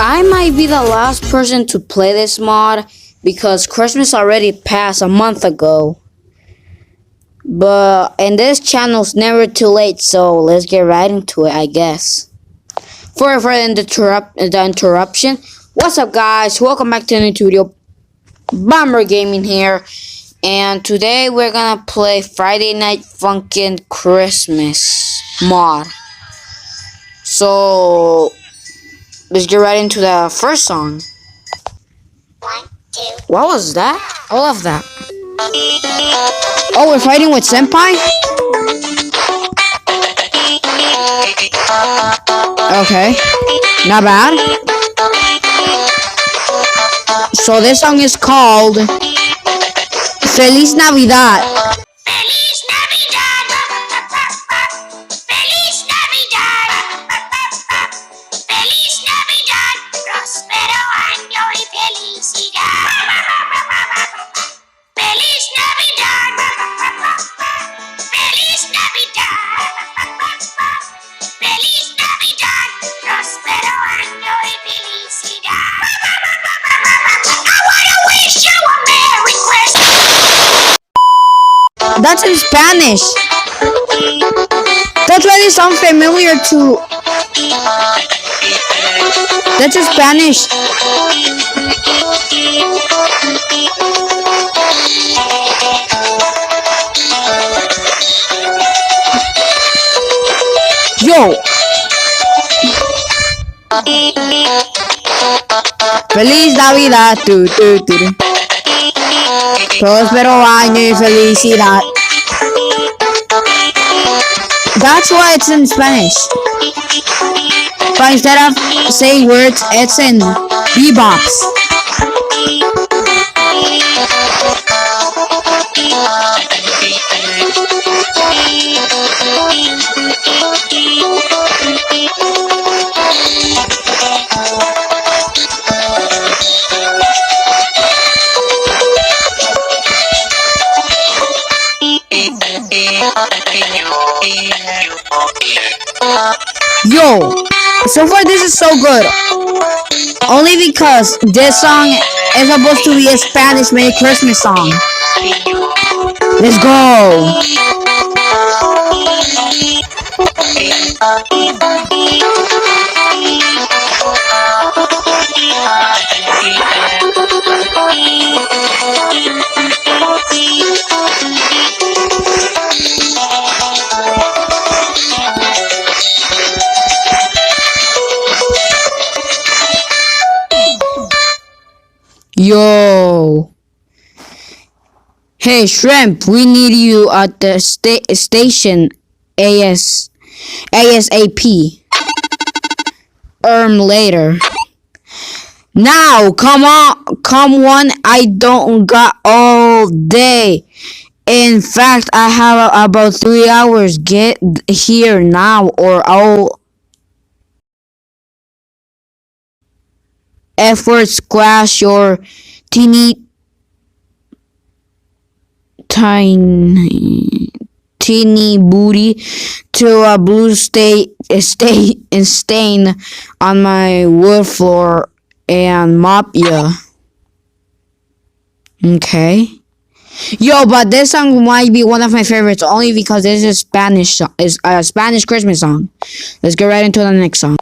I might be the last person to play this mod because Christmas already passed a month ago. And this channel's never too late, so let's get right into it, I guess. For the interruption, what's up, guys? Welcome back to a new video. Bomber Gaming here, and today we're gonna play Friday Night Funkin' Christmas mod. So let's get right into the first song. What was that? I love that. Oh, we're fighting with Senpai? Okay, not bad. So this song is called Feliz Navidad. Feliz Navidad. Feliz Navidad. Feliz Navidad. Próspero año y felicidad. Feliz Navidad. Feliz Navidad. Feliz Navidad. Próspero año y felicidad. I wanna wish you a Merry Christmas. That's in Spanish. That's why they sound familiar to. That's in Spanish. Yo. Feliz Navidad. Próspero año y felicidad. That's why it's in Spanish. But instead of saying words, it's in bebops. Yo, so far this is so good. Only because this song is supposed to be a Spanish Merry Christmas song. Let's go. Yo. Hey, Shrimp, we need you at the station ASAP. Later. Now, come on, I don't got all day. In fact, I have about 3 hours. Get here now or I'll effort squash your tiny booty to a blue stain on my wood floor and mop ya. Okay. Yo, but this song might be one of my favorites only because this is a Spanish Christmas song. Let's get right into the next song.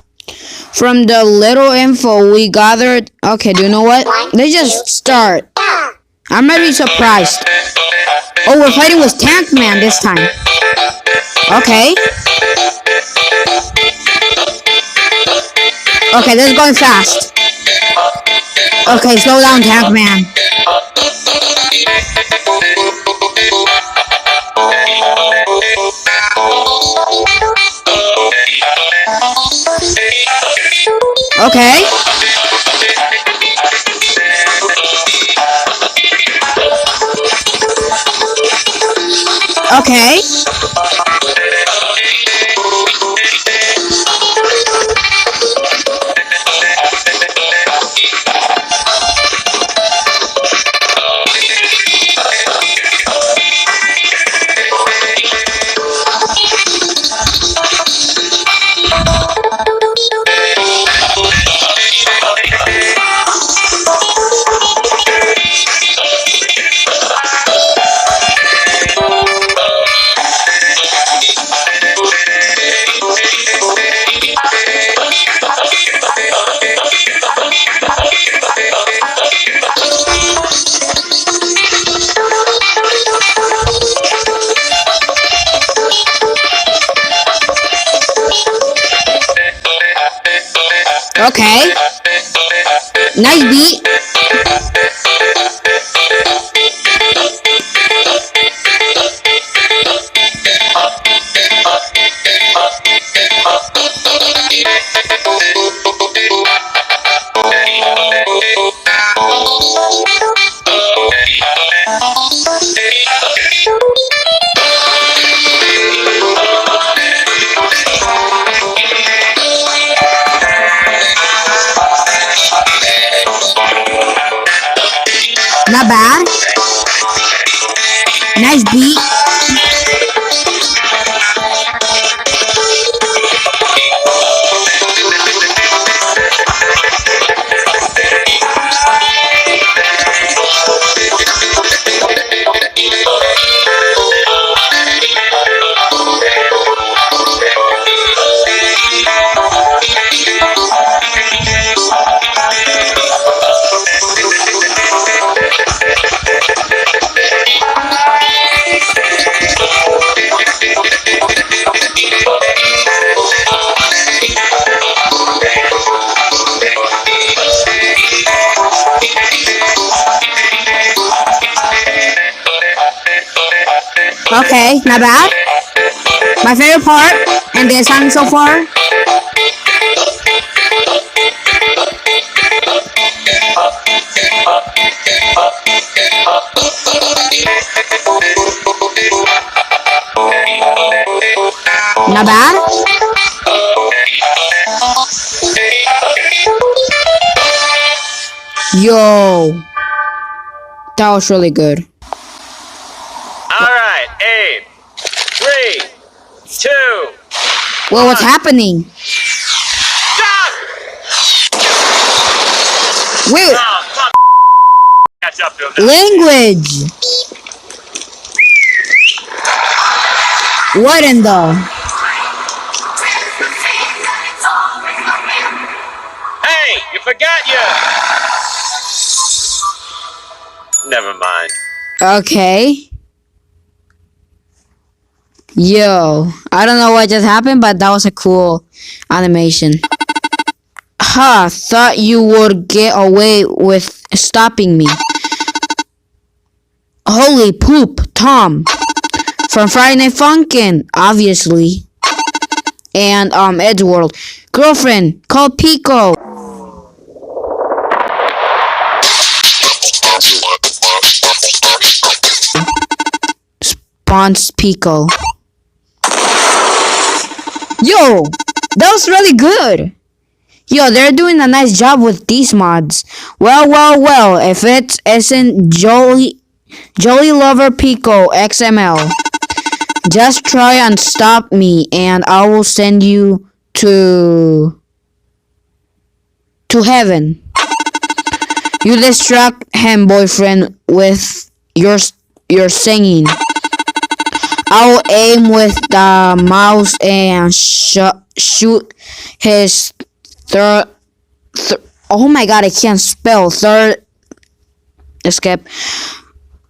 From the little info we gathered, okay, do you know what? Let's just start. I'm very surprised. Oh, we're fighting with Tank Man this time. Okay. Okay, this is going fast. Okay, slow down, Tank Man. Okay. Okay. Okay. Nice beat. Not bad. Nice beat. Okay, not bad. My favorite part in this song so far. Not bad. Yo, that was really good. Alright, aim. 3, 2, Well, what's happening? stop! Wait, Oh, fuck. Catch up to him now. language. What in the? Hey, you forgot your... Never mind. Okay. Yo, I don't know what just happened, but that was a cool animation. Ha, thought you would get away with stopping me. Holy poop, Tom. From Friday Night Funkin', obviously. And, Edgeworld. Girlfriend, call Pico. Spawns Pico. Yo, that was really good. Yo, they're doing a nice job with these mods. Well, if it isn't Jolly Lover Pico XML, just try and stop me and I will send you to heaven. You distract him, boyfriend, with your singing. I'll aim with the mouse and shoot his oh my god, I can't spell. Third escape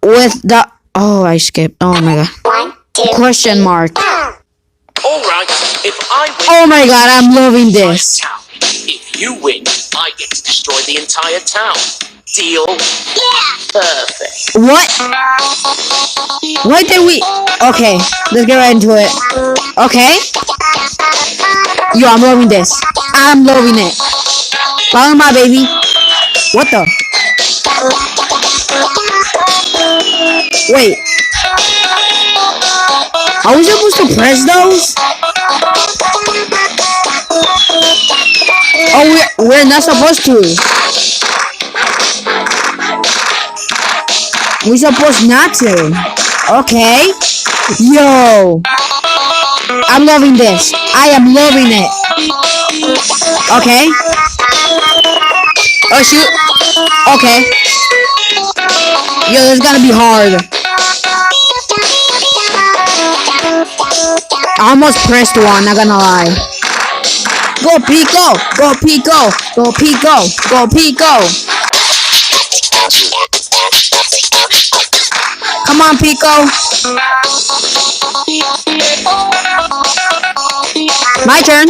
with the I skipped. Oh my god. 1, 2, Question mark. Alright, if I win... Oh my god, I'm loving entire this. town. If you win, I get to destroy the entire town. Deal? yeah! Perfect. What? Why did we? Okay, let's get right into it. Okay. Yo, I'm loving this. I'm loving it. Follow my baby. What the? Wait. Are we supposed to press those? Oh, we're not supposed to. We're supposed not to. Okay. Yo. I'm loving this. I am loving it. Okay. Oh, shoot. Okay. Yo, this is gonna be hard. I almost pressed one, not gonna lie. Go Pico! Go Pico! Go Pico! Go Pico! Come on, Pico! My turn!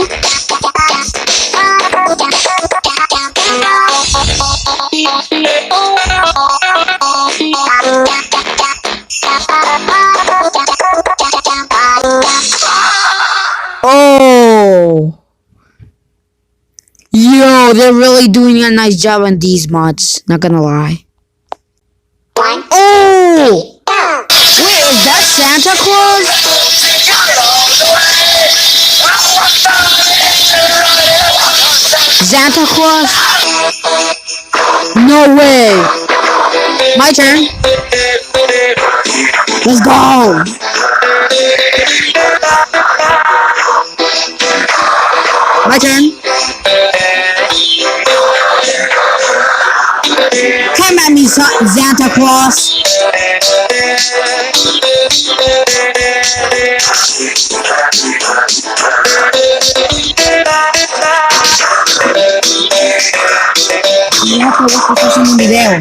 Yo, they're really doing a nice job on these mods. Not gonna lie. Oh! Wait, is that Santa Claus? Santa Claus? No way! My turn. Let's go! My turn. Come at me, Santa Claus. Mira que vos estás haciendo un video.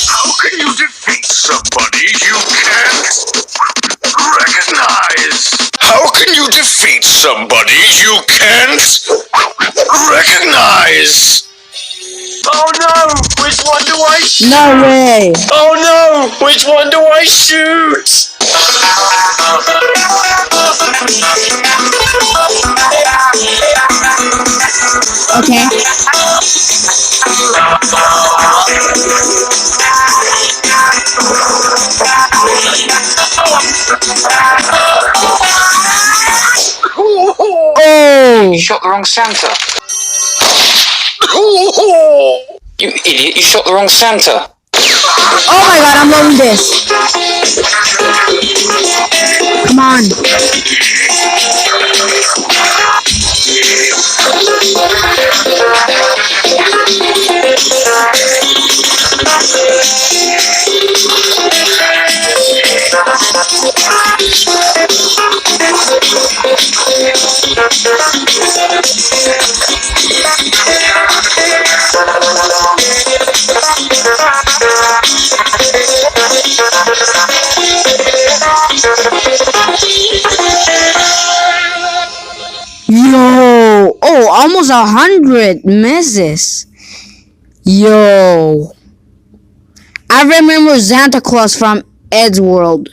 How can you defeat somebody you can't recognize? How can you defeat somebody you can't recognize? Oh no! Which one do I shoot? No way. Oh no! Which one do I shoot? Okay. Oh! You shot the wrong Santa. You idiot, you shot the wrong Santa. Oh my god, I'm loving this. Come on. Yo, oh, almost 100 misses. Yo, I remember Santa Claus from Ed's World.